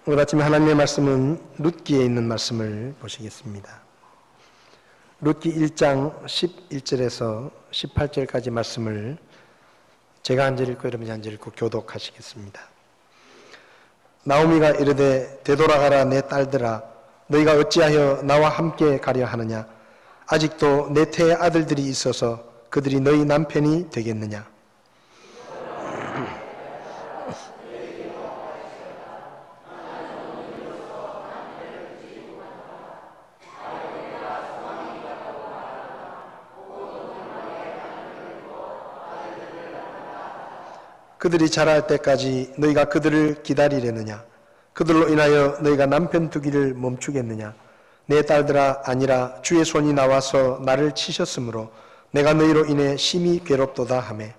오늘 아침에 하나님의 말씀은 룻기에 있는 말씀을 보시겠습니다. 룻기 1장 11절에서 18절까지 말씀을 제가 한 절 읽고 여러분이 한 절 읽고 교독하시겠습니다. 나오미가 이르되 되돌아가라 내 딸들아 너희가 어찌하여 나와 함께 가려 하느냐 아직도 내 태의 아들들이 있어서 그들이 너희 남편이 되겠느냐. 그들이 자랄 때까지 너희가 그들을 기다리려느냐? 그들로 인하여 너희가 남편 두기를 멈추겠느냐? 내 딸들아 아니라 주의 손이 나와서 나를 치셨으므로 내가 너희로 인해 심히 괴롭도다 하매.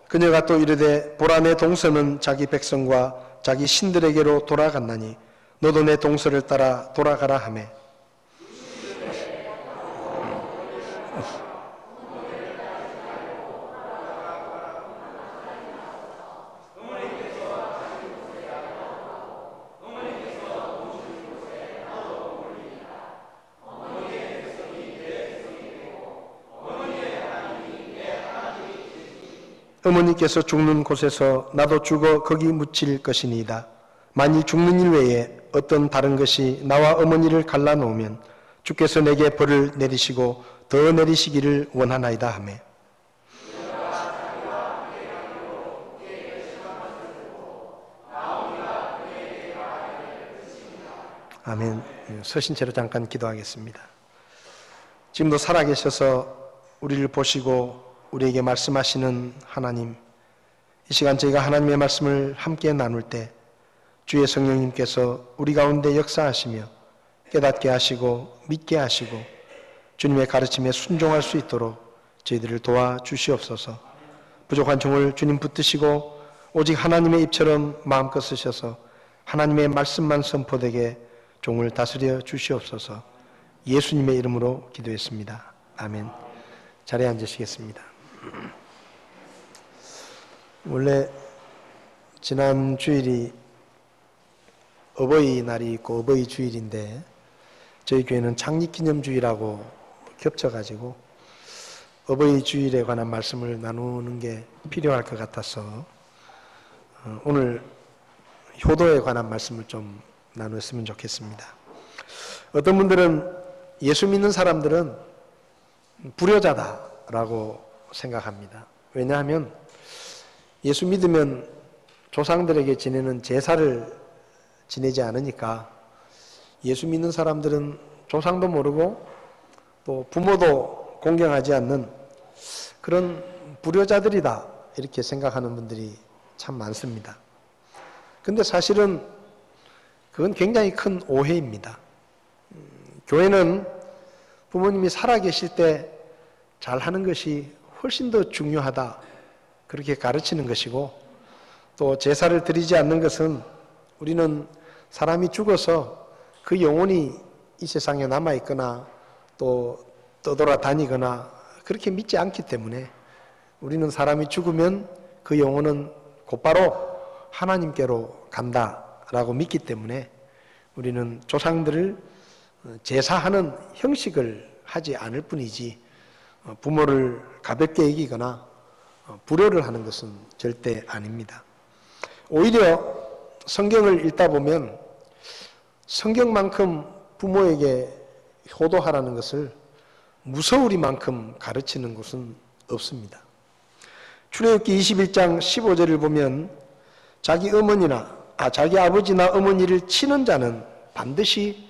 그녀가 또 이르되 보라 내 동서는 자기 백성과 자기 신들에게로 돌아갔나니 너도 내 동서를 따라 돌아가라 하매. 어머니께서 죽는 곳에서 나도 죽어 거기 묻힐 것이니이다. 만일 죽는 일 외에 어떤 다른 것이 나와 어머니를 갈라놓으면 주께서 내게 벌을 내리시고 더 내리시기를 원하나이다 하매. 아멘. 서신 채로 잠깐 기도하겠습니다. 지금도 살아계셔서 우리를 보시고 우리에게 말씀하시는 하나님, 이 시간 저희가 하나님의 말씀을 함께 나눌 때 주의 성령님께서 우리 가운데 역사하시며 깨닫게 하시고 믿게 하시고 주님의 가르침에 순종할 수 있도록 저희들을 도와주시옵소서. 부족한 종을 주님 붙드시고 오직 하나님의 입처럼 마음껏 쓰셔서 하나님의 말씀만 선포되게 종을 다스려 주시옵소서. 예수님의 이름으로 기도했습니다. 아멘. 자리에 앉으시겠습니다. 원래 지난 주일이 어버이날이 있고 어버이 주일인데 저희 교회는 창립기념주일하고 겹쳐가지고 어버이 주일에 관한 말씀을 나누는 게 필요할 것 같아서 오늘 효도에 관한 말씀을 좀 나눴으면 좋겠습니다. 어떤 분들은 예수 믿는 사람들은 불효자다라고 생각합니다. 왜냐하면 예수 믿으면 조상들에게 지내는 제사를 지내지 않으니까 예수 믿는 사람들은 조상도 모르고 또 부모도 공경하지 않는 그런 불효자들이다 이렇게 생각하는 분들이 참 많습니다. 근데 사실은 그건 굉장히 큰 오해입니다. 교회는 부모님이 살아계실 때 잘하는 것이 훨씬 더 중요하다 그렇게 가르치는 것이고 또 제사를 드리지 않는 것은 우리는 사람이 죽어서 그 영혼이 이 세상에 남아있거나 또 떠돌아다니거나 그렇게 믿지 않기 때문에 우리는 사람이 죽으면 그 영혼은 곧바로 하나님께로 간다라고 믿기 때문에 우리는 조상들을 제사하는 형식을 하지 않을 뿐이지 부모를 가볍게 여기거나 불효를 하는 것은 절대 아닙니다. 오히려 성경을 읽다 보면 성경만큼 부모에게 효도하라는 것을 무서우리만큼 가르치는 곳은 없습니다. 출애굽기 21장 15절을 보면 자기 아버지나 어머니를 치는 자는 반드시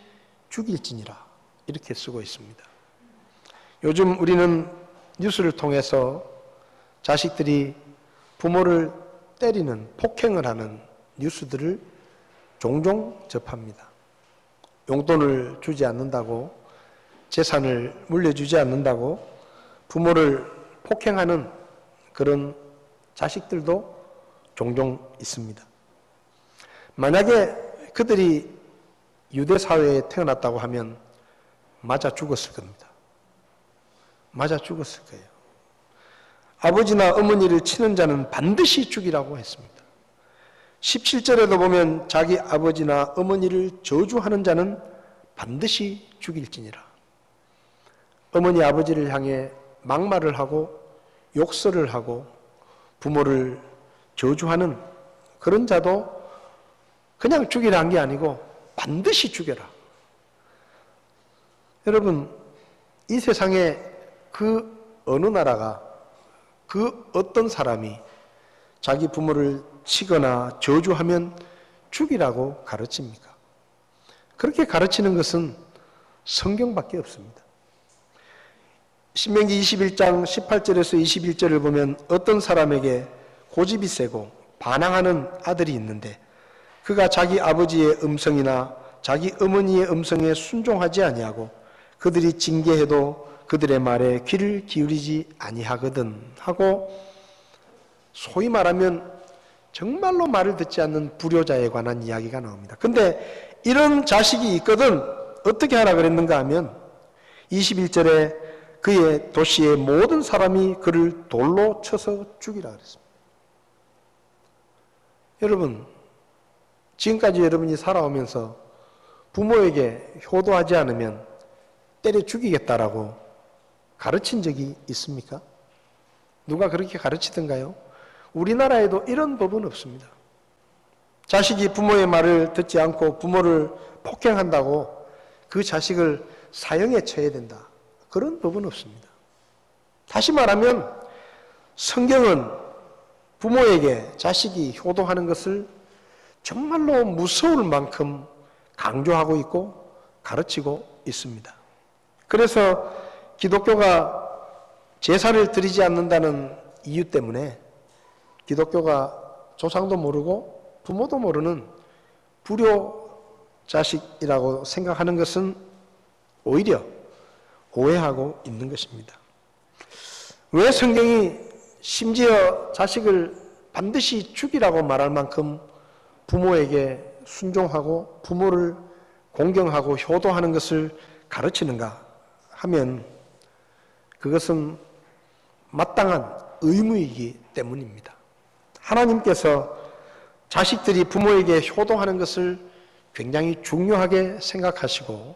죽일지니라 이렇게 쓰고 있습니다. 요즘 우리는 뉴스를 통해서 자식들이 부모를 때리는 폭행을 하는 뉴스들을 종종 접합니다. 용돈을 주지 않는다고 재산을 물려주지 않는다고 부모를 폭행하는 그런 자식들도 종종 있습니다. 만약에 그들이 유대 사회에 태어났다고 하면 맞아 죽었을 겁니다. 맞아 죽었을 거예요. 아버지나 어머니를 치는 자는 반드시 죽이라고 했습니다. 17절에도 보면 자기 아버지나 어머니를 저주하는 자는 반드시 죽일지니라. 어머니 아버지를 향해 막말을 하고 욕설을 하고 부모를 저주하는 그런 자도 그냥 죽이라 한 게 아니고 반드시 죽여라. 여러분, 이 세상에 그 어느 나라가 그 어떤 사람이 자기 부모를 치거나 저주하면 죽이라고 가르칩니까? 그렇게 가르치는 것은 성경밖에 없습니다. 신명기 21장 18절에서 21절을 보면 어떤 사람에게 고집이 세고 반항하는 아들이 있는데 그가 자기 아버지의 음성이나 자기 어머니의 음성에 순종하지 아니하고 그들이 징계해도 그들의 말에 귀를 기울이지 아니하거든 하고, 소위 말하면 정말로 말을 듣지 않는 불효자에 관한 이야기가 나옵니다. 근데 이런 자식이 있거든 어떻게 하라 그랬는가 하면 21절에 그의 도시의 모든 사람이 그를 돌로 쳐서 죽이라 그랬습니다. 여러분, 지금까지 여러분이 살아오면서 부모에게 효도하지 않으면 때려 죽이겠다라고 가르친 적이 있습니까? 누가 그렇게 가르치던가요? 우리나라에도 이런 법은 없습니다. 자식이 부모의 말을 듣지 않고 부모를 폭행한다고 그 자식을 사형에 처해야 된다. 그런 법은 없습니다. 다시 말하면 성경은 부모에게 자식이 효도하는 것을 정말로 무서울 만큼 강조하고 있고 가르치고 있습니다. 그래서 기독교가 제사를 드리지 않는다는 이유 때문에 기독교가 조상도 모르고 부모도 모르는 불효 자식이라고 생각하는 것은 오히려 오해하고 있는 것입니다. 왜 성경이 심지어 자식을 반드시 죽이라고 말할 만큼 부모에게 순종하고 부모를 공경하고 효도하는 것을 가르치는가 하면 그것은 마땅한 의무이기 때문입니다. 하나님께서 자식들이 부모에게 효도하는 것을 굉장히 중요하게 생각하시고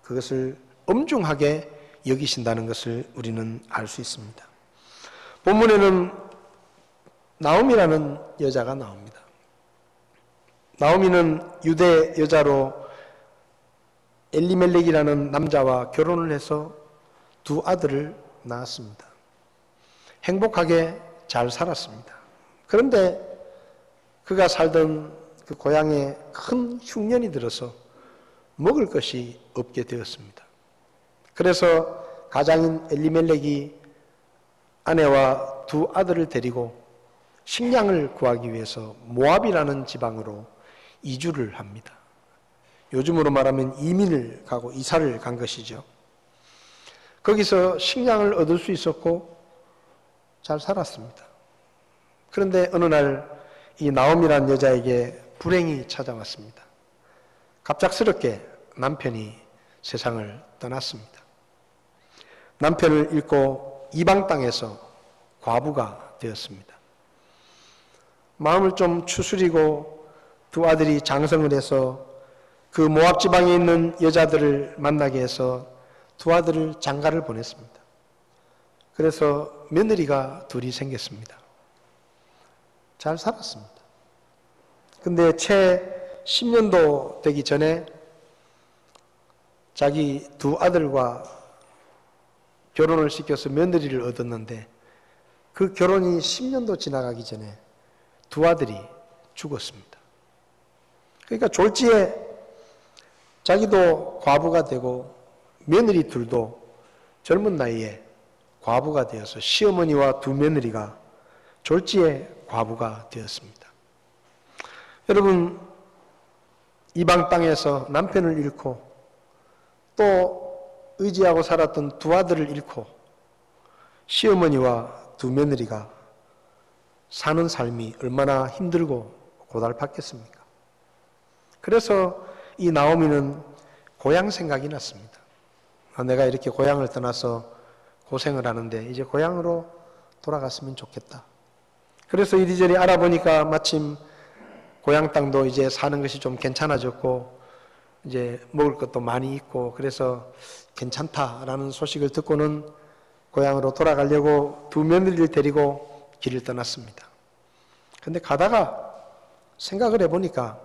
그것을 엄중하게 여기신다는 것을 우리는 알 수 있습니다. 본문에는 나옴이라는 여자가 나옵니다. 나오미는 유대 여자로 엘리멜렉이라는 남자와 결혼을 해서 두 아들을 낳았습니다. 행복하게 잘 살았습니다. 그런데 그가 살던 그 고향에 큰 흉년이 들어서 먹을 것이 없게 되었습니다. 그래서 가장인 엘리멜렉이 아내와 두 아들을 데리고 식량을 구하기 위해서 모압이라는 지방으로 이주를 합니다. 요즘으로 말하면 이민을 가고 이사를 간 것이죠. 거기서 식량을 얻을 수 있었고 잘 살았습니다. 그런데 어느 날 이 나옴이라는 여자에게 불행이 찾아왔습니다. 갑작스럽게 남편이 세상을 떠났습니다. 남편을 잃고 이방 땅에서 과부가 되었습니다. 마음을 좀 추스리고 두 아들이 장성을 해서 그 모압 지방에 있는 여자들을 만나게 해서 두 아들을 장가를 보냈습니다. 그래서 며느리가 둘이 생겼습니다. 잘 살았습니다. 근데 채 10년도 되기 전에 자기 두 아들과 결혼을 시켜서 며느리를 얻었는데 그 결혼이 10년도 지나가기 전에 두 아들이 죽었습니다. 그러니까 졸지에 자기도 과부가 되고 며느리 둘도 젊은 나이에 과부가 되어서 시어머니와 두 며느리가 졸지에 과부가 되었습니다. 여러분, 이방 땅에서 남편을 잃고 또 의지하고 살았던 두 아들을 잃고 시어머니와 두 며느리가 사는 삶이 얼마나 힘들고 고달팠겠습니까? 그래서 이 나오미는 고향 생각이 났습니다. 내가 이렇게 고향을 떠나서 고생을 하는데 이제 고향으로 돌아갔으면 좋겠다. 그래서 이리저리 알아보니까 마침 고향 땅도 이제 사는 것이 좀 괜찮아졌고 이제 먹을 것도 많이 있고 그래서 괜찮다라는 소식을 듣고는 고향으로 돌아가려고 두 며느리를 데리고 길을 떠났습니다. 근데 가다가 생각을 해보니까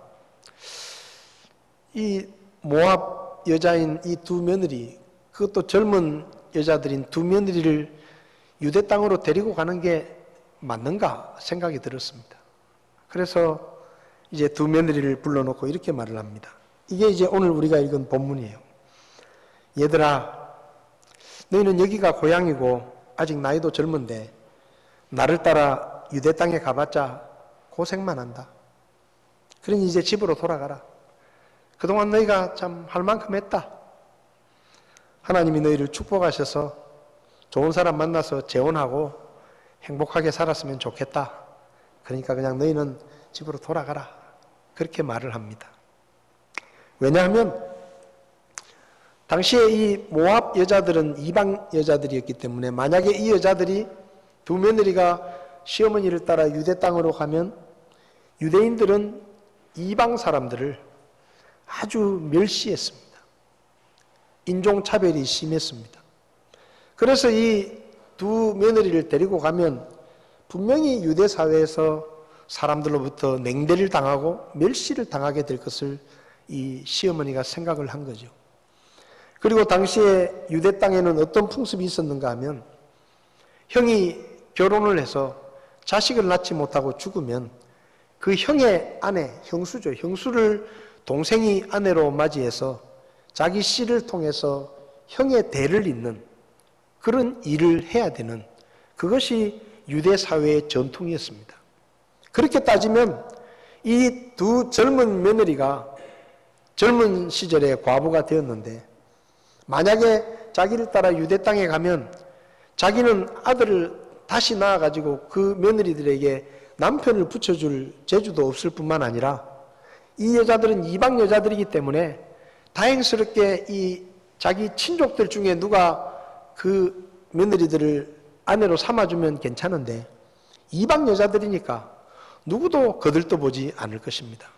이 모압 여자인 이 두 며느리, 그것도 젊은 여자들인 두 며느리를 유대 땅으로 데리고 가는 게 맞는가 생각이 들었습니다. 그래서 이제 두 며느리를 불러놓고 이렇게 말을 합니다. 이게 이제 오늘 우리가 읽은 본문이에요. 얘들아, 너희는 여기가 고향이고 아직 나이도 젊은데 나를 따라 유대 땅에 가봤자 고생만 한다. 그러니 이제 집으로 돌아가라. 그동안 너희가 참 할 만큼 했다. 하나님이 너희를 축복하셔서 좋은 사람 만나서 재혼하고 행복하게 살았으면 좋겠다. 그러니까 그냥 너희는 집으로 돌아가라. 그렇게 말을 합니다. 왜냐하면 당시에 이 모압 여자들은 이방 여자들이었기 때문에 만약에 이 여자들이 두 며느리가 시어머니를 따라 유대 땅으로 가면 유대인들은 이방 사람들을 아주 멸시했습니다. 인종차별이 심했습니다. 그래서 이 두 며느리를 데리고 가면 분명히 유대 사회에서 사람들로부터 냉대를 당하고 멸시를 당하게 될 것을 이 시어머니가 생각을 한 거죠. 그리고 당시에 유대 땅에는 어떤 풍습이 있었는가 하면 형이 결혼을 해서 자식을 낳지 못하고 죽으면 그 형의 아내, 형수죠. 형수를 동생이 아내로 맞이해서 자기 씨를 통해서 형의 대를 잇는 그런 일을 해야 되는 그것이 유대 사회의 전통이었습니다. 그렇게 따지면 이 두 젊은 며느리가 젊은 시절에 과부가 되었는데 만약에 자기를 따라 유대 땅에 가면 자기는 아들을 다시 낳아가지고 그 며느리들에게 남편을 붙여줄 재주도 없을 뿐만 아니라 이 여자들은 이방 여자들이기 때문에 다행스럽게 이 자기 친족들 중에 누가 그 며느리들을 아내로 삼아주면 괜찮은데 이방 여자들이니까 누구도 거들떠보지 않을 것입니다.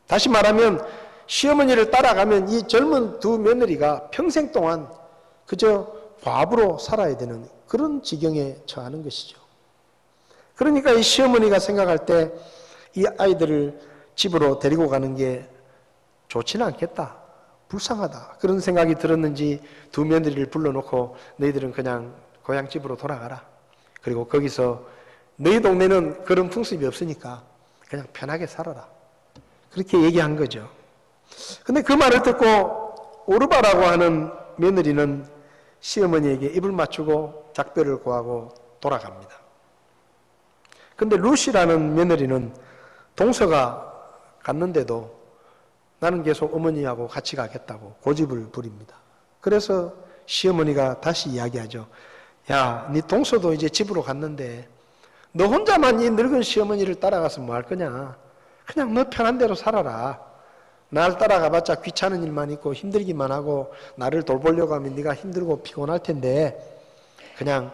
다시 말하면 시어머니를 따라가면 이 젊은 두 며느리가 평생 동안 그저 과부로 살아야 되는 그런 지경에 처하는 것이죠. 그러니까 이 시어머니가 생각할 때 이 아이들을 집으로 데리고 가는 게 좋지는 않겠다. 불쌍하다. 그런 생각이 들었는지 두 며느리를 불러놓고 너희들은 그냥 고향집으로 돌아가라. 그리고 거기서 너희 동네는 그런 풍습이 없으니까 그냥 편하게 살아라. 그렇게 얘기한 거죠. 근데 그 말을 듣고 오르바라고 하는 며느리는 시어머니에게 입을 맞추고 작별을 고하고 돌아갑니다. 근데 루시라는 며느리는 동서가 갔는데도 나는 계속 어머니하고 같이 가겠다고 고집을 부립니다. 그래서 시어머니가 다시 이야기하죠. 야, 네 동서도 이제 집으로 갔는데 너 혼자만 이 늙은 시어머니를 따라가서 뭐 할 거냐. 그냥 너 편한 대로 살아라. 날 따라가봤자 귀찮은 일만 있고 힘들기만 하고 나를 돌보려고 하면 네가 힘들고 피곤할 텐데 그냥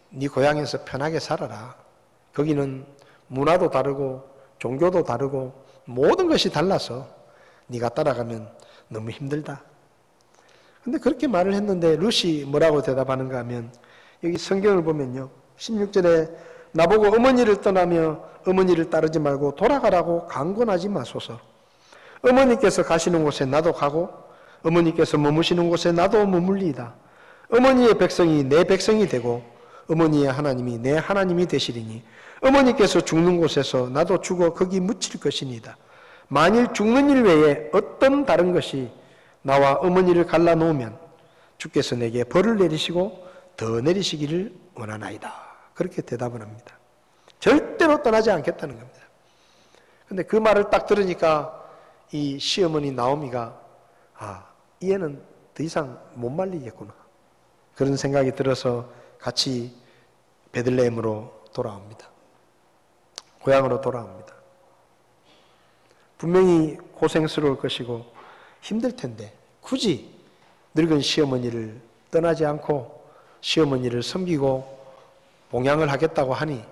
네 고향에서 편하게 살아라. 거기는 문화도 다르고 종교도 다르고 모든 것이 달라서 네가 따라가면 너무 힘들다. 근데 그렇게 말을 했는데 루시 뭐라고 대답하는가 하면 여기 성경을 보면요. 16절에 나보고 어머니를 떠나며 어머니를 따르지 말고 돌아가라고 강권하지 마소서. 어머니께서 가시는 곳에 나도 가고 어머니께서 머무시는 곳에 나도 머물리이다. 어머니의 백성이 내 백성이 되고 어머니의 하나님이 내 하나님이 되시리니 어머니께서 죽는 곳에서 나도 죽어 거기 묻힐 것이니이다. 만일 죽는 일 외에 어떤 다른 것이 나와 어머니를 갈라놓으면 주께서 내게 벌을 내리시고 더 내리시기를 원하나이다. 그렇게 대답을 합니다. 절대로 떠나지 않겠다는 겁니다. 근데 그 말을 딱 들으니까 이 시어머니 나오미가 이 애는 더 이상 못 말리겠구나. 그런 생각이 들어서 같이 베들레헴으로 돌아옵니다. 고향으로 돌아옵니다. 분명히 고생스러울 것이고 힘들 텐데 굳이 늙은 시어머니를 떠나지 않고 시어머니를 섬기고 봉양을 하겠다고 하니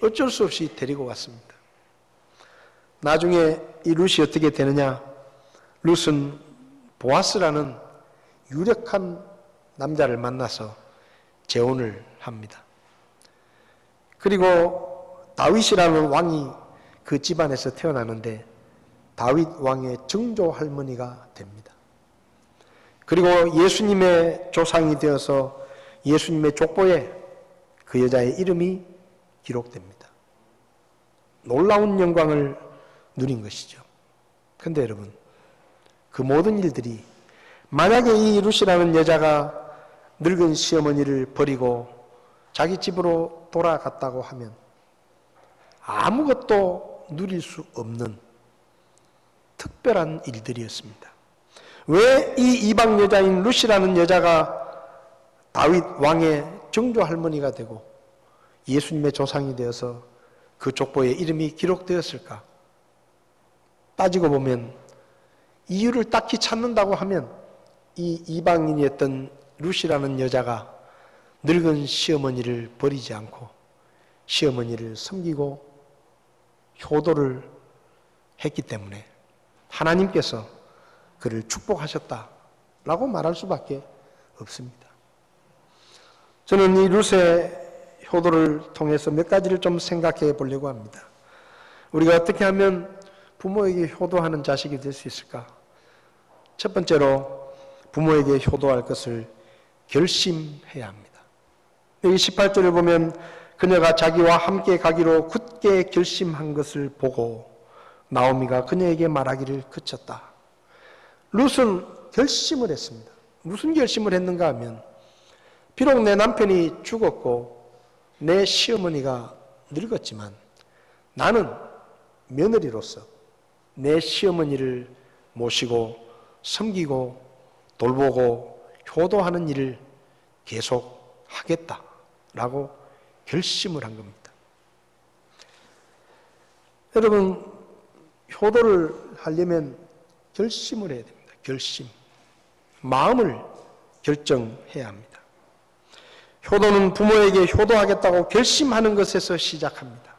어쩔 수 없이 데리고 왔습니다. 나중에 이 룻이 어떻게 되느냐? 룻은 보아스라는 유력한 남자를 만나서 재혼을 합니다. 그리고 다윗이라는 왕이 그 집안에서 태어나는데 다윗 왕의 증조 할머니가 됩니다. 그리고 예수님의 조상이 되어서 예수님의 족보에 그 여자의 이름이 기록됩니다. 놀라운 영광을 누린 것이죠. 그런데 여러분, 그 모든 일들이 만약에 이 룻이라는 여자가 늙은 시어머니를 버리고 자기 집으로 돌아갔다고 하면 아무것도 누릴 수 없는 특별한 일들이었습니다. 왜 이 이방 여자인 룻이라는 여자가 다윗 왕의 증조 할머니가 되고 예수님의 조상이 되어서 그 족보에 이름이 기록되었을까? 따지고 보면 이유를 딱히 찾는다고 하면 이 이방인이었던 룻이라는 여자가 늙은 시어머니를 버리지 않고 시어머니를 섬기고 효도를 했기 때문에 하나님께서 그를 축복하셨다라고 말할 수밖에 없습니다. 저는 이 룻의 효도를 통해서 몇 가지를 좀 생각해 보려고 합니다. 우리가 어떻게 하면 부모에게 효도하는 자식이 될 수 있을까? 첫 번째로 부모에게 효도할 것을 결심해야 합니다. 여기 18절을 보면 그녀가 자기와 함께 가기로 굳게 결심한 것을 보고 나오미가 그녀에게 말하기를 그쳤다. 룻은 결심을 했습니다. 무슨 결심을 했는가 하면 비록 내 남편이 죽었고 내 시어머니가 늙었지만 나는 며느리로서 내 시어머니를 모시고 섬기고 돌보고 효도하는 일을 계속 하겠다라고 결심을 한 겁니다. 여러분, 효도를 하려면 결심을 해야 됩니다. 결심. 마음을 결정해야 합니다. 효도는 부모에게 효도하겠다고 결심하는 것에서 시작합니다.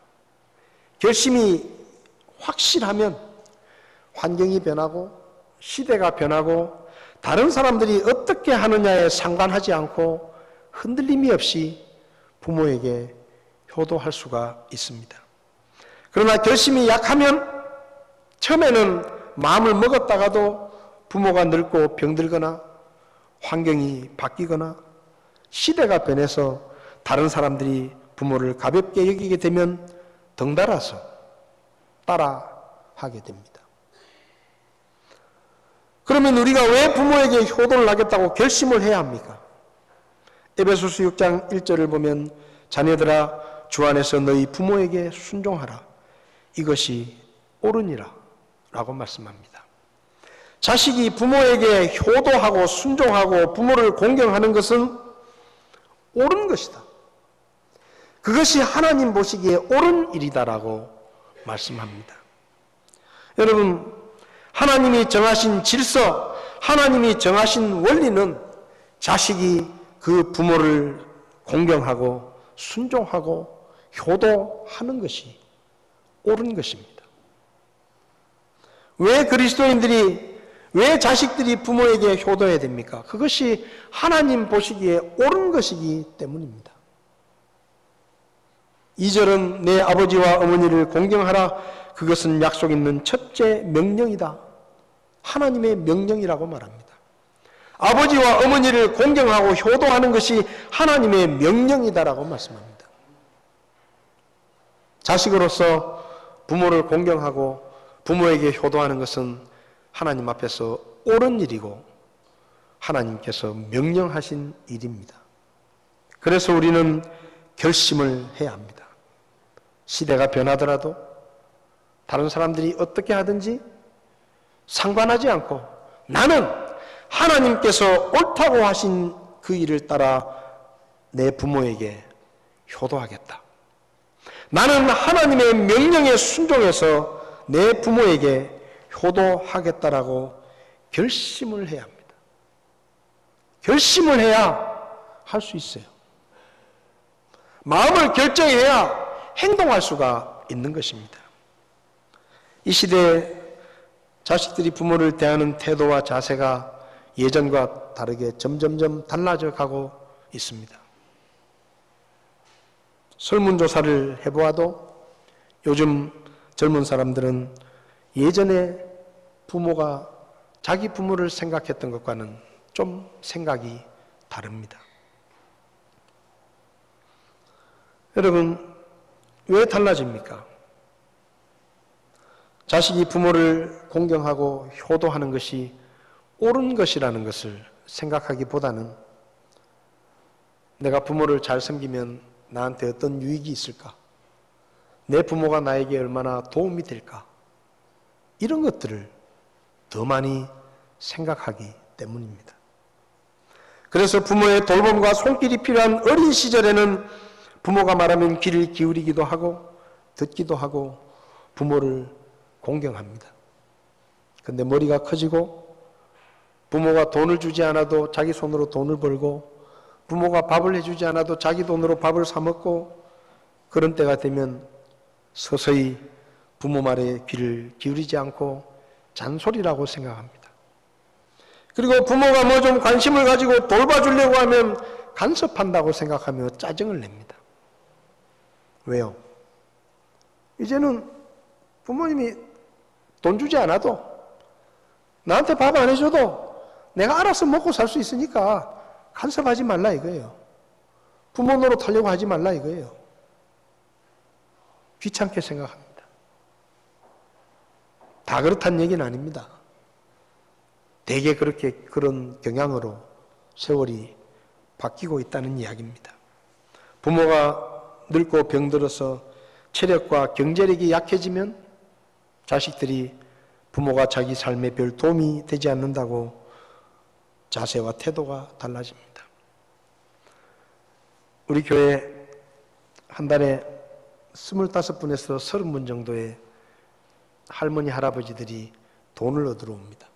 결심이 확실하면 환경이 변하고 시대가 변하고 다른 사람들이 어떻게 하느냐에 상관하지 않고 흔들림이 없이 부모에게 효도할 수가 있습니다. 그러나 결심이 약하면 처음에는 마음을 먹었다가도 부모가 늙고 병들거나 환경이 바뀌거나 시대가 변해서 다른 사람들이 부모를 가볍게 여기게 되면 덩달아서 따라하게 됩니다. 그러면 우리가 왜 부모에게 효도를 하겠다고 결심을 해야 합니까? 에베소서 6장 1절을 보면 자녀들아 주 안에서 너희 부모에게 순종하라. 이것이 옳으니라 라고 말씀합니다. 자식이 부모에게 효도하고 순종하고 부모를 공경하는 것은 옳은 것이다. 그것이 하나님 보시기에 옳은 일이다라고 말씀합니다. 여러분, 하나님이 정하신 질서, 하나님이 정하신 원리는 자식이 그 부모를 공경하고 순종하고 효도하는 것이 옳은 것입니다. 왜 그리스도인들이, 왜 자식들이 부모에게 효도해야 됩니까? 그것이 하나님 보시기에 옳은 것이기 때문입니다. 2절은 내 아버지와 어머니를 공경하라. 그것은 약속 있는 첫째 명령이다. 하나님의 명령이라고 말합니다. 아버지와 어머니를 공경하고 효도하는 것이 하나님의 명령이다라고 말씀합니다. 자식으로서 부모를 공경하고 부모에게 효도하는 것은 하나님 앞에서 옳은 일이고 하나님께서 명령하신 일입니다. 그래서 우리는 결심을 해야 합니다. 시대가 변하더라도 다른 사람들이 어떻게 하든지 상관하지 않고 나는 하나님께서 옳다고 하신 그 일을 따라 내 부모에게 효도하겠다. 나는 하나님의 명령에 순종해서 내 부모에게 효도하겠다라고 결심을 해야 합니다. 결심을 해야 할 수 있어요. 마음을 결정해야 행동할 수가 있는 것입니다. 이 시대에 자식들이 부모를 대하는 태도와 자세가 예전과 다르게 점점점 달라져 가고 있습니다. 설문조사를 해보아도 요즘 젊은 사람들은 예전에 부모가 자기 부모를 생각했던 것과는 좀 생각이 다릅니다. 여러분, 왜 달라집니까? 자식이 부모를 공경하고 효도하는 것이 옳은 것이라는 것을 생각하기보다는 내가 부모를 잘 섬기면 나한테 어떤 유익이 있을까? 내 부모가 나에게 얼마나 도움이 될까? 이런 것들을 더 많이 생각하기 때문입니다. 그래서 부모의 돌봄과 손길이 필요한 어린 시절에는 부모가 말하면 귀를 기울이기도 하고 듣기도 하고 부모를 공경합니다. 그런데 머리가 커지고 부모가 돈을 주지 않아도 자기 손으로 돈을 벌고 부모가 밥을 해주지 않아도 자기 돈으로 밥을 사 먹고 그런 때가 되면 서서히 부모 말에 귀를 기울이지 않고 잔소리라고 생각합니다. 그리고 부모가 뭐 좀 관심을 가지고 돌봐주려고 하면 간섭한다고 생각하며 짜증을 냅니다. 왜요? 이제는 부모님이 돈 주지 않아도 나한테 밥 안 해줘도 내가 알아서 먹고 살 수 있으니까 간섭하지 말라 이거예요. 부모 노릇하려고 하지 말라 이거예요. 귀찮게 생각합니다. 다 그렇다는 얘기는 아닙니다. 대개 그런 경향으로 세월이 바뀌고 있다는 이야기입니다. 부모가 늙고 병들어서 체력과 경제력이 약해지면 자식들이 부모가 자기 삶에 별 도움이 되지 않는다고 자세와 태도가 달라집니다. 우리 교회 한 달에 25분에서 30분 정도의 할머니, 할아버지들이 돈을 얻으러 옵니다.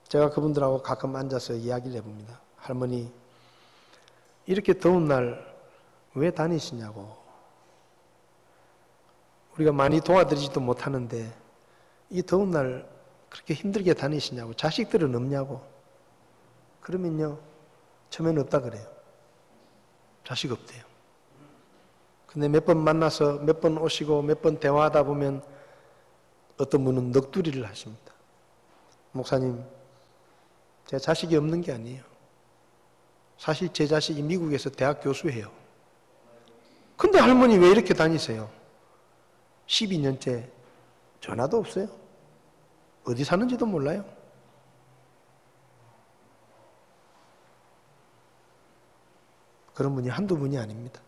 제가 그분들하고 가끔 앉아서 이야기를 해봅니다. 할머니, 이렇게 더운 날 왜 다니시냐고. 우리가 많이 도와드리지도 못하는데 이 더운 날 그렇게 힘들게 다니시냐고. 자식들은 없냐고. 그러면요, 처음에는 없다 그래요. 자식 없대요. 근데 몇 번 만나서 몇 번 오시고 몇 번 대화하다 보면 어떤 분은 넋두리를 하십니다. 목사님, 제 자식이 없는 게 아니에요. 사실 제 자식이 미국에서 대학 교수예요. 근데 할머니 왜 이렇게 다니세요? 12년째 전화도 없어요. 어디 사는지도 몰라요. 그런 분이 한두 분이 아닙니다.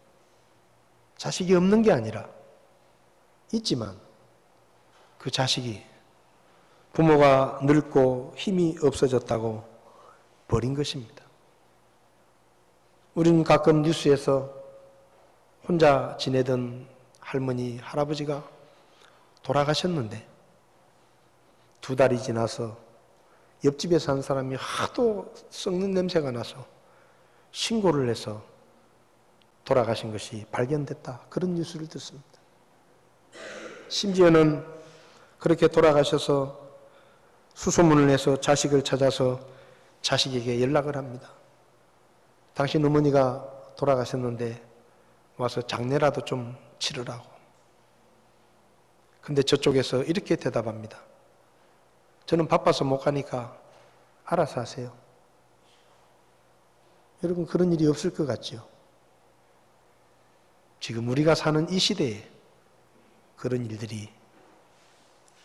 자식이 없는 게 아니라 있지만 그 자식이 부모가 늙고 힘이 없어졌다고 버린 것입니다. 우리는 가끔 뉴스에서 혼자 지내던 할머니, 할아버지가 돌아가셨는데 2달이 지나서 옆집에 사는 사람이 하도 썩는 냄새가 나서 신고를 해서 돌아가신 것이 발견됐다. 그런 뉴스를 듣습니다. 심지어는 그렇게 돌아가셔서 수소문을 해서 자식을 찾아서 자식에게 연락을 합니다. 당신 어머니가 돌아가셨는데 와서 장례라도 좀 치르라고. 근데 저쪽에서 이렇게 대답합니다. 저는 바빠서 못 가니까 알아서 하세요. 여러분, 그런 일이 없을 것 같죠? 지금 우리가 사는 이 시대에 그런 일들이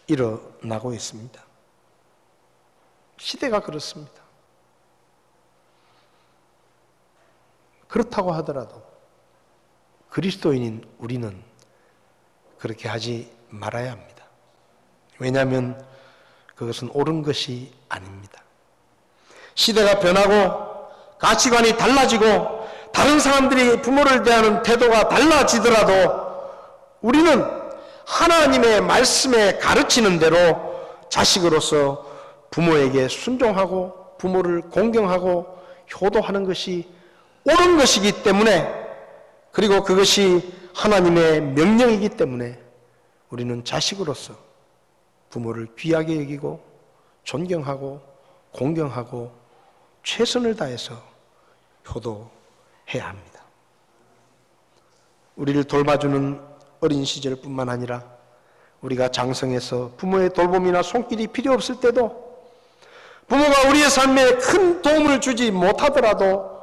일어나고 있습니다. 시대가 그렇습니다. 그렇다고 하더라도 그리스도인인 우리는 그렇게 하지 말아야 합니다. 왜냐하면 그것은 옳은 것이 아닙니다. 시대가 변하고 가치관이 달라지고 다른 사람들이 부모를 대하는 태도가 달라지더라도 우리는 하나님의 말씀에 가르치는 대로 자식으로서 부모에게 순종하고 부모를 공경하고 효도하는 것이 옳은 것이기 때문에, 그리고 그것이 하나님의 명령이기 때문에 우리는 자식으로서 부모를 귀하게 여기고 존경하고 공경하고 최선을 다해서 효도해야 합니다. 우리를 돌봐주는 어린 시절뿐만 아니라 우리가 장성해서 부모의 돌봄이나 손길이 필요 없을 때도, 부모가 우리의 삶에 큰 도움을 주지 못하더라도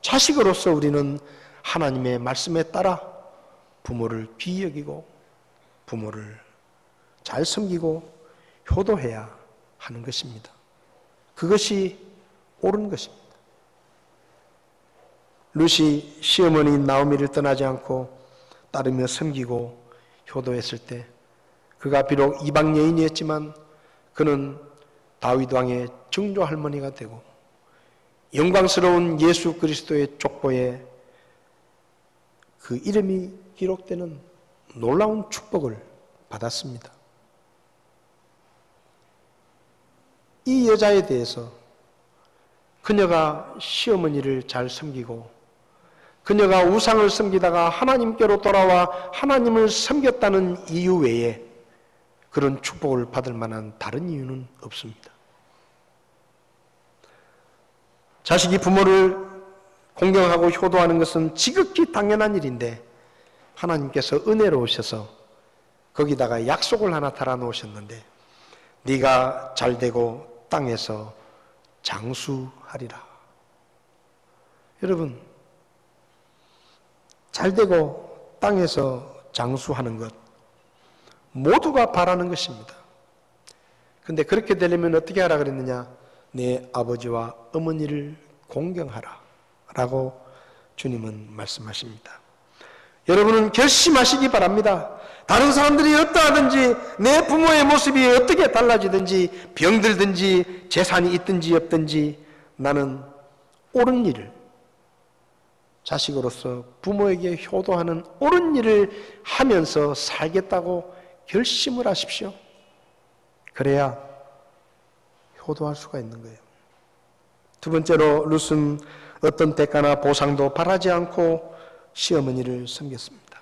자식으로서 우리는 하나님의 말씀에 따라 부모를 귀히 여기고 부모를 잘 섬기고 효도해야 하는 것입니다. 그것이 옳은 것입니다. 룻이 시어머니 나오미를 떠나지 않고 따르며 섬기고 효도했을 때, 그가 비록 이방 여인이었지만 그는 다윗 왕의 증조 할머니가 되고 영광스러운 예수 그리스도의 족보에 그 이름이 기록되는 놀라운 축복을 받았습니다. 이 여자에 대해서 그녀가 시어머니를 잘 섬기고 그녀가 우상을 섬기다가 하나님께로 돌아와 하나님을 섬겼다는 이유 외에 그런 축복을 받을 만한 다른 이유는 없습니다. 자식이 부모를 공경하고 효도하는 것은 지극히 당연한 일인데, 하나님께서 은혜로우셔서 거기다가 약속을 하나 달아놓으셨는데, 네가 잘되고 땅에서 장수하리라. 여러분, 잘되고 땅에서 장수하는 것 모두가 바라는 것입니다. 근데 그렇게 되려면 어떻게 하라 그랬느냐? 내 아버지와 어머니를 공경하라 라고 주님은 말씀하십니다. 여러분은 결심하시기 바랍니다. 다른 사람들이 어떠하든지, 내 부모의 모습이 어떻게 달라지든지, 병들든지 재산이 있든지 없든지, 나는 옳은 일을, 자식으로서 부모에게 효도하는 옳은 일을 하면서 살겠다고 결심을 하십시오. 그래야 효도할 수가 있는 거예요. 두 번째로 룻은 어떤 대가나 보상도 바라지 않고 시어머니를 섬겼습니다.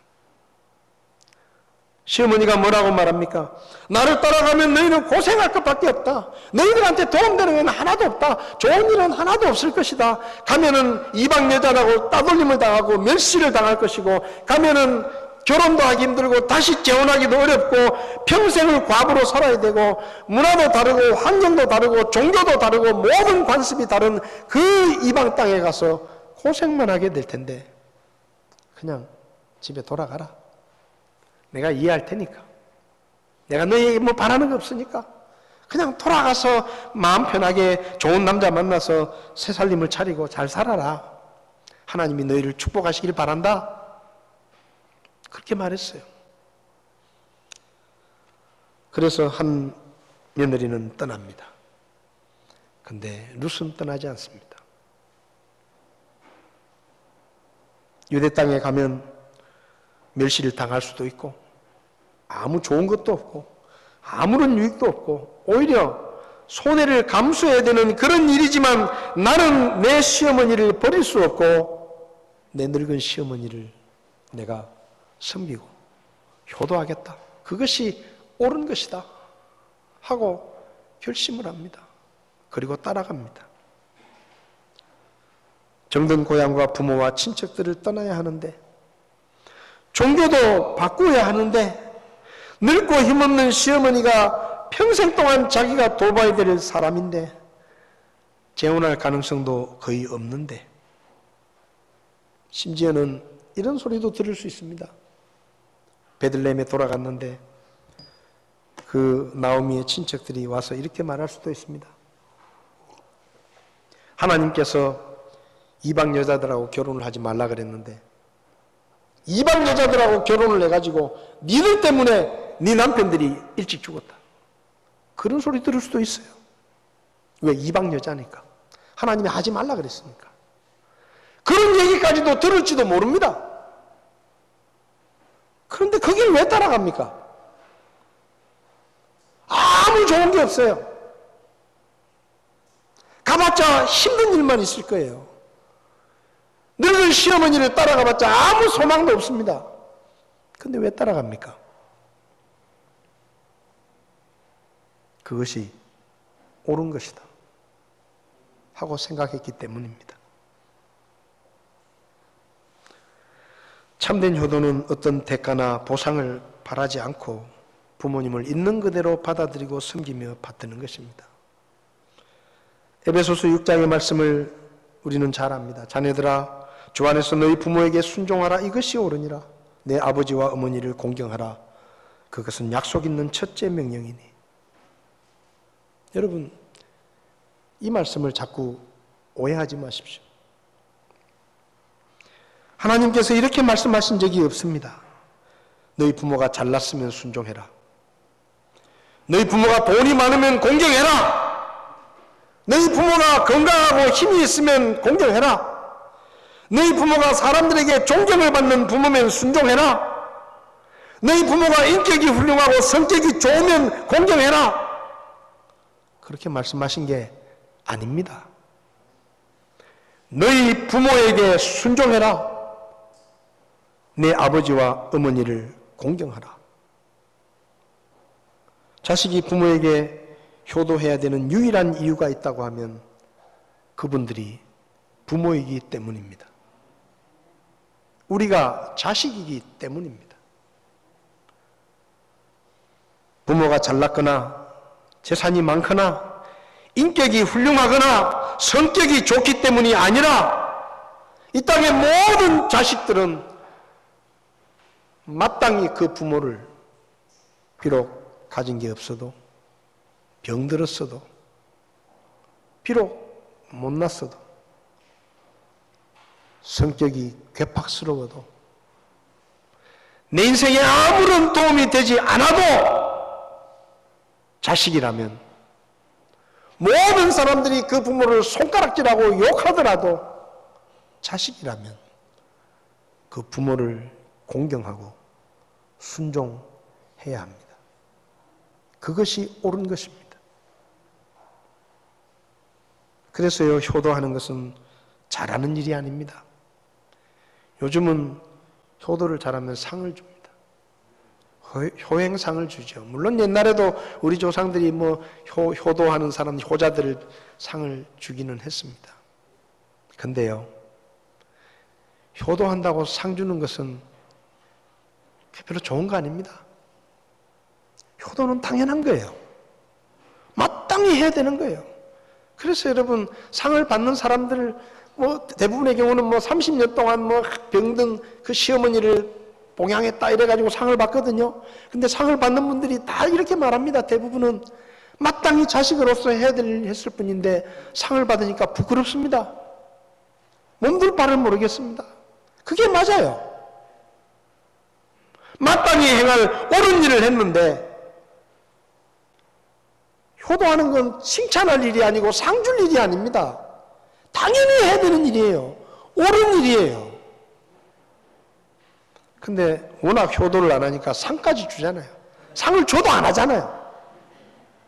시어머니가 뭐라고 말합니까? 나를 따라가면 너희는 고생할 것밖에 없다. 너희들한테 도움되는 건 하나도 없다. 좋은 일은 하나도 없을 것이다. 가면은 이방 여자라고 따돌림을 당하고 멸시를 당할 것이고, 가면은 결혼도 하기 힘들고 다시 재혼하기도 어렵고 평생을 과부로 살아야 되고, 문화도 다르고 환경도 다르고 종교도 다르고 모든 관습이 다른 그 이방 땅에 가서 고생만 하게 될 텐데 그냥 집에 돌아가라. 내가 이해할 테니까. 내가 너희에게 뭐 바라는 거 없으니까 그냥 돌아가서 마음 편하게 좋은 남자 만나서 새 살림을 차리고 잘 살아라. 하나님이 너희를 축복하시길 바란다. 그렇게 말했어요. 그래서 한 며느리는 떠납니다. 근데 룻은 떠나지 않습니다. 유대 땅에 가면 멸시를 당할 수도 있고 아무 좋은 것도 없고 아무런 유익도 없고 오히려 손해를 감수해야 되는 그런 일이지만, 나는 내 시어머니를 버릴 수 없고 내 늙은 시어머니를 내가 섬기고 효도하겠다. 그것이 옳은 것이다 하고 결심을 합니다. 그리고 따라갑니다. 정든 고향과 부모와 친척들을 떠나야 하는데, 종교도 바꾸어야 하는데, 늙고 힘없는 시어머니가 평생 동안 자기가 돌봐야 될 사람인데 재혼할 가능성도 거의 없는데, 심지어는 이런 소리도 들을 수 있습니다. 베들레헴에 돌아갔는데 그 나오미의 친척들이 와서 이렇게 말할 수도 있습니다. 하나님께서 이방 여자들하고 결혼을 하지 말라 그랬는데 이방 여자들하고 결혼을 해가지고 니들 때문에 네 남편들이 일찍 죽었다. 그런 소리 들을 수도 있어요. 왜? 이방 여자니까. 하나님이 하지 말라 그랬으니까. 그런 얘기까지도 들을지도 모릅니다. 그런데 거길 왜 따라갑니까? 아무 좋은 게 없어요. 가봤자 힘든 일만 있을 거예요. 늙은 시어머니를 따라가봤자 아무 소망도 없습니다. 근데 왜 따라갑니까? 그것이 옳은 것이다 하고 생각했기 때문입니다. 참된 효도는 어떤 대가나 보상을 바라지 않고 부모님을 있는 그대로 받아들이고 섬기며 받드는 것입니다. 에베소서 6장의 말씀을 우리는 잘 압니다. 자녀들아 주 안에서 너희 부모에게 순종하라. 이것이 옳으니라. 내 아버지와 어머니를 공경하라. 그것은 약속 있는 첫째 명령이니. 여러분, 이 말씀을 자꾸 오해하지 마십시오. 하나님께서 이렇게 말씀하신 적이 없습니다. 너희 부모가 잘났으면 순종해라. 너희 부모가 돈이 많으면 공경해라. 너희 부모가 건강하고 힘이 있으면 공경해라. 너희 부모가 사람들에게 존경을 받는 부모면 순종해라. 너희 부모가 인격이 훌륭하고 성격이 좋으면 공경해라. 그렇게 말씀하신 게 아닙니다. 너희 부모에게 순종해라. 내 아버지와 어머니를 공경하라. 자식이 부모에게 효도해야 되는 유일한 이유가 있다고 하면 그분들이 부모이기 때문입니다. 우리가 자식이기 때문입니다. 부모가 잘났거나 재산이 많거나 인격이 훌륭하거나 성격이 좋기 때문이 아니라 이 땅의 모든 자식들은 마땅히 그 부모를 비록 가진 게 없어도 병들었어도 비록 못났어도 성격이 괴팍스러워도 내 인생에 아무런 도움이 되지 않아도 자식이라면 모든 사람들이 그 부모를 손가락질하고 욕하더라도 자식이라면 그 부모를 공경하고 순종해야 합니다. 그것이 옳은 것입니다. 그래서요, 효도하는 것은 잘하는 일이 아닙니다. 요즘은 효도를 잘하면 상을 줍니다. 효행상을 주죠. 물론 옛날에도 우리 조상들이 효도하는 사람, 효자들을 상을 주기는 했습니다. 근데요, 효도한다고 상 주는 것은 별로 좋은 거 아닙니다. 효도는 당연한 거예요. 마땅히 해야 되는 거예요. 그래서 여러분, 상을 받는 사람들, 대부분의 경우는 30년 동안 병든 그 시어머니를 봉양했다 이래가지고 상을 받거든요. 근데 상을 받는 분들이 다 이렇게 말합니다. 대부분은 마땅히 자식으로서 해야 될 일 했을 뿐인데 상을 받으니까 부끄럽습니다. 몸둘 바를 모르겠습니다. 그게 맞아요. 마땅히 행할 옳은 일을 했는데 효도하는 건 칭찬할 일이 아니고 상 줄 일이 아닙니다. 당연히 해야 되는 일이에요. 옳은 일이에요. 근데 워낙 효도를 안 하니까 상까지 주잖아요. 상을 줘도 안 하잖아요.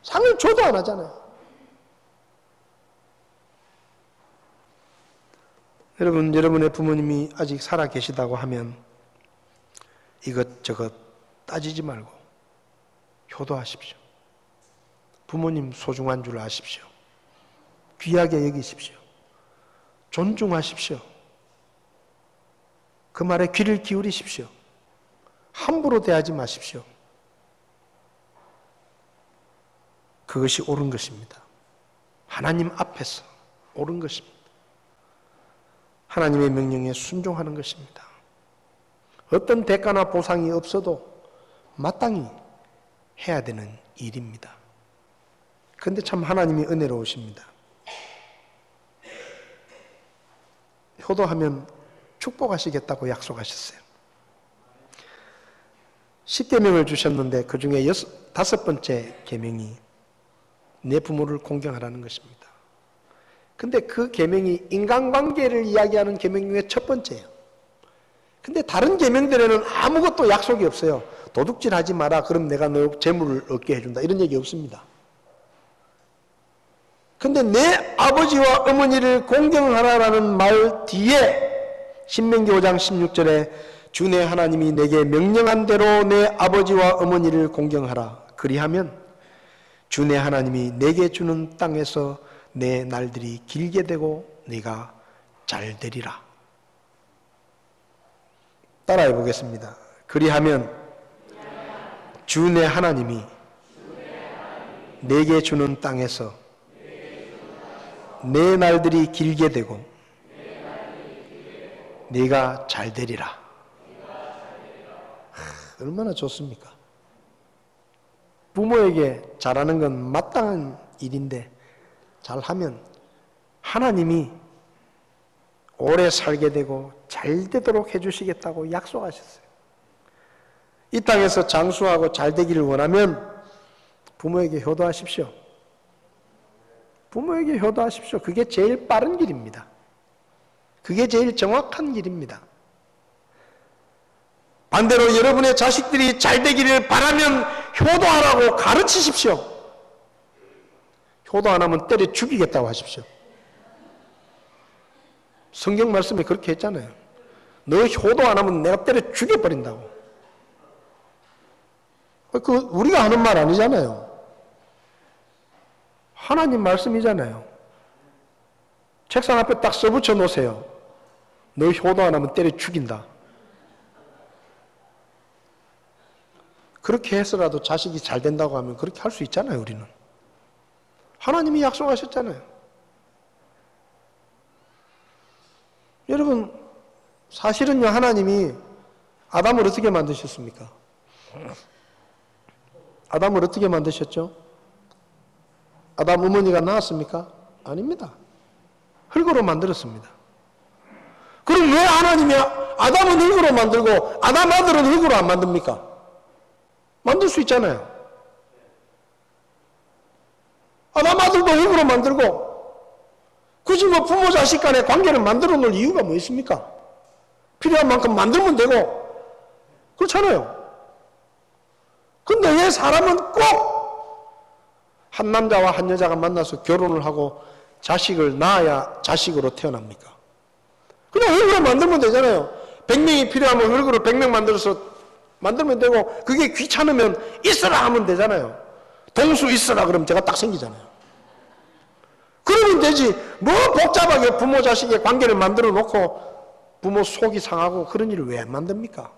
상을 줘도 안 하잖아요. 여러분, 여러분의 부모님이 아직 살아 계시다고 하면 이것저것 따지지 말고 효도하십시오. 부모님 소중한 줄 아십시오. 귀하게 여기십시오. 존중하십시오. 그 말에 귀를 기울이십시오. 함부로 대하지 마십시오. 그것이 옳은 것입니다. 하나님 앞에서 옳은 것입니다. 하나님의 명령에 순종하는 것입니다. 어떤 대가나 보상이 없어도 마땅히 해야 되는 일입니다. 그런데 참 하나님이 은혜로우십니다. 효도하면 축복하시겠다고 약속하셨어요. 10계명을 주셨는데 그 중에 5번째 계명이 내 부모를 공경하라는 것입니다. 근데 그 계명이 인간관계를 이야기하는 계명 중에 첫 번째예요. 근데 다른 계명들에는 아무것도 약속이 없어요. 도둑질하지 마라. 그럼 내가 너 재물을 얻게 해준다. 이런 얘기 없습니다. 근데 내 아버지와 어머니를 공경하라라는 말 뒤에 신명기 5장 16절에 주 내 하나님이 내게 명령한 대로 내 아버지와 어머니를 공경하라. 그리하면 주 내 하나님이 내게 주는 땅에서 내 날들이 길게 되고 네가 잘 되리라. 따라해 보겠습니다. 그리하면 주 내 하나님이 내게 주는 땅에서 내 날들이 길게 되고 네가 잘 되리라. 얼마나 좋습니까? 부모에게 잘하는 건 마땅한 일인데 잘하면 하나님이 오래 살게 되고 잘 되도록 해주시겠다고 약속하셨어요. 이 땅에서 장수하고 잘 되기를 원하면 부모에게 효도하십시오. 부모에게 효도하십시오. 그게 제일 빠른 길입니다. 그게 제일 정확한 길입니다. 반대로 여러분의 자식들이 잘 되기를 바라면 효도하라고 가르치십시오. 효도 안 하면 때려 죽이겠다고 하십시오. 성경 말씀에 그렇게 했잖아요. 너 효도 안 하면 내가 때려 죽여버린다고. 그 우리가 하는 말 아니잖아요. 하나님 말씀이잖아요. 책상 앞에 딱 써붙여 놓으세요. 너 효도 안 하면 때려 죽인다. 그렇게 해서라도 자식이 잘 된다고 하면 그렇게 할 수 있잖아요, 우리는. 하나님이 약속하셨잖아요. 여러분, 사실은요, 하나님이 아담을 어떻게 만드셨습니까? 아담을 어떻게 만드셨죠? 아담 어머니가 낳았습니까? 아닙니다. 흙으로 만들었습니다. 그럼 왜 하나님이 아담은 흙으로 만들고 아담 아들은 흙으로 안 만듭니까? 만들 수 있잖아요. 아담 아들도 흙으로 만들고 굳이 뭐 부모 자식 간의 관계를 만들어 놓을 이유가 뭐 있습니까? 필요한 만큼 만들면 되고 그렇잖아요. 근데 왜 사람은 꼭 한 남자와 한 여자가 만나서 결혼을 하고 자식을 낳아야 자식으로 태어납니까? 그냥 흙으로 만들면 되잖아요. 100명이 필요하면 흙으로 100명 만들어서 만들면 되고 그게 귀찮으면 있어라 하면 되잖아요. 동수 있어라 그러면 제가 딱 생기잖아요. 그러면 되지. 뭐 복잡하게 부모 자식의 관계를 만들어 놓고 부모 속이 상하고 그런 일을 왜 안 만듭니까?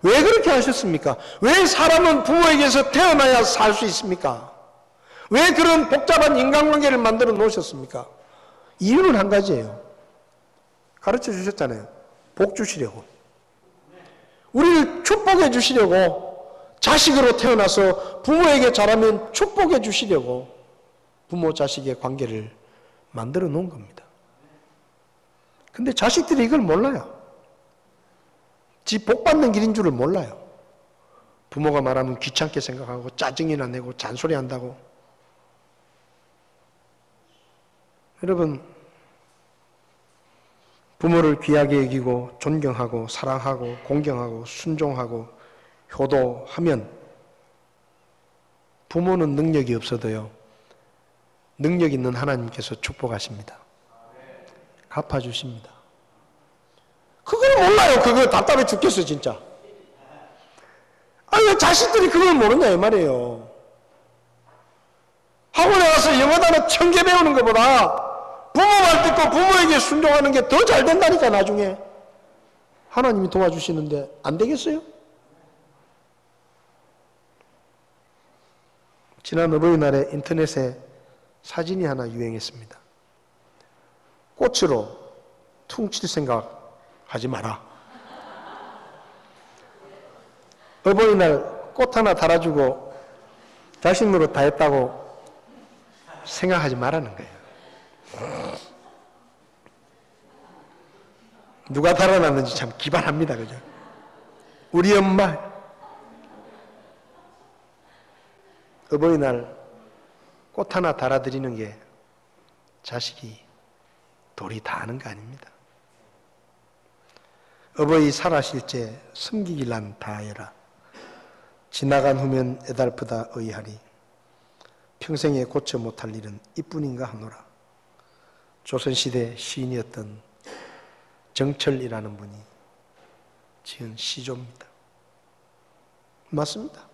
왜 그렇게 하셨습니까? 왜 사람은 부모에게서 태어나야 살 수 있습니까? 왜 그런 복잡한 인간관계를 만들어 놓으셨습니까? 이유는 한 가지예요. 가르쳐 주셨잖아요. 복 주시려고. 우리를 축복해 주시려고 자식으로 태어나서 부모에게 잘하면 축복해 주시려고 부모 자식의 관계를 만들어 놓은 겁니다. 근데 자식들이 이걸 몰라요. 지 복 받는 길인 줄을 몰라요. 부모가 말하면 귀찮게 생각하고 짜증이나 내고 잔소리한다고. 여러분, 부모를 귀하게 여기고 존경하고 사랑하고 공경하고 순종하고 효도하면 부모는 능력이 없어도요, 능력 있는 하나님께서 축복하십니다. 갚아주십니다. 그걸 몰라요. 그거 답답해 죽겠어 진짜. 아니 왜 자식들이 그걸 모르냐 이 말이에요. 학원에 가서 영어 단어 1000개 배우는 것보다 부모 말 듣고 부모에게 순종하는 게 더 잘 된다니까 나중에. 하나님이 도와주시는데 안 되겠어요? 지난 어버이날에 인터넷에 사진이 하나 유행했습니다. 꽃으로 퉁칠 생각 하지 마라. 어버이날 꽃 하나 달아주고 자식 노릇 다 했다고 생각하지 말라는 거예요. 누가 달아놨는지 참 기발합니다. 그죠? 우리 엄마. 어버이날 꽃 하나 달아드리는 게 자식이 도리 다 하는 거 아닙니다. 어버이 살아실제 섬기길 난 다하여라. 지나간 후면 애달프다 의하리. 평생에 고쳐 못할 일은 이뿐인가 하노라. 조선시대 시인이었던 정철이라는 분이 지은 시조입니다. 맞습니다.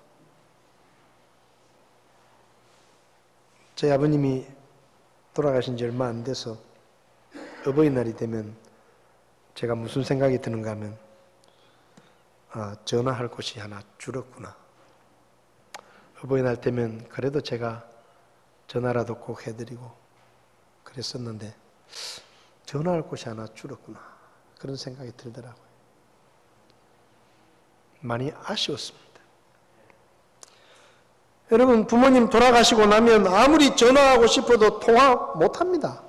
저희 아버님이 돌아가신 지 얼마 안 돼서 어버이날이 되면 제가 무슨 생각이 드는가 하면 전화할 곳이 하나 줄었구나. 어버이날 되면 그래도 제가 전화라도 꼭 해드리고 그랬었는데 전화할 곳이 하나 줄었구나. 그런 생각이 들더라고요. 많이 아쉬웠습니다. 여러분, 부모님 돌아가시고 나면 아무리 전화하고 싶어도 통화 못합니다.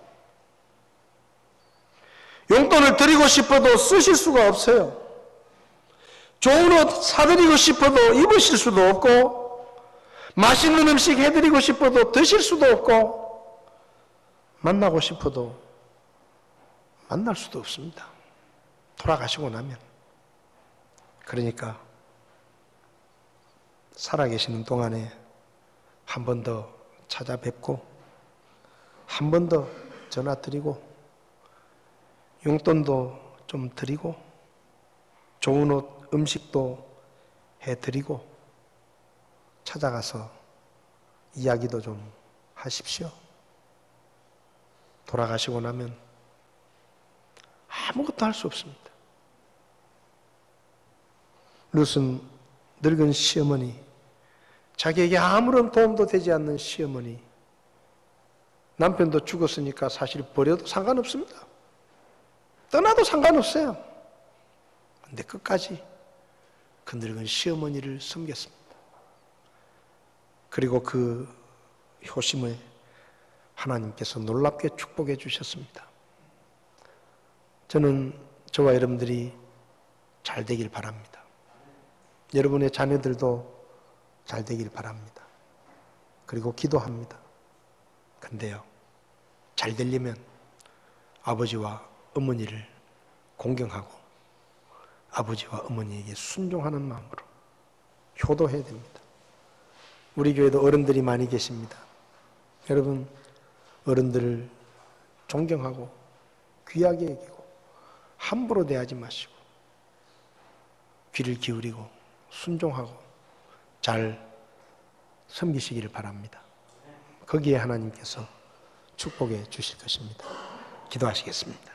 용돈을 드리고 싶어도 쓰실 수가 없어요. 좋은 옷 사드리고 싶어도 입으실 수도 없고, 맛있는 음식 해드리고 싶어도 드실 수도 없고, 만나고 싶어도 만날 수도 없습니다. 돌아가시고 나면. 그러니까 살아계시는 동안에 한 번 더 찾아뵙고, 한 번 더 전화 드리고, 용돈도 좀 드리고, 좋은 옷, 음식도 해드리고, 찾아가서 이야기도 좀 하십시오. 돌아가시고 나면 아무것도 할 수 없습니다. 룻은 늙은 시어머니, 자기에게 아무런 도움도 되지 않는 시어머니, 남편도 죽었으니까 사실 버려도 상관없습니다. 떠나도 상관없어요. 근데 끝까지 그 늙은 시어머니를 섬겼습니다. 그리고 그 효심을 하나님께서 놀랍게 축복해 주셨습니다. 저는 저와 여러분들이 잘 되길 바랍니다. 여러분의 자녀들도 잘 되길 바랍니다. 그리고 기도합니다. 근데요, 잘 되려면 아버지와 어머니를 공경하고 아버지와 어머니에게 순종하는 마음으로 효도해야 됩니다. 우리 교회도 어른들이 많이 계십니다. 여러분, 어른들을 존경하고 귀하게 여기고 함부로 대하지 마시고 귀를 기울이고 순종하고 잘 섬기시기를 바랍니다. 거기에 하나님께서 축복해 주실 것입니다. 기도하시겠습니다.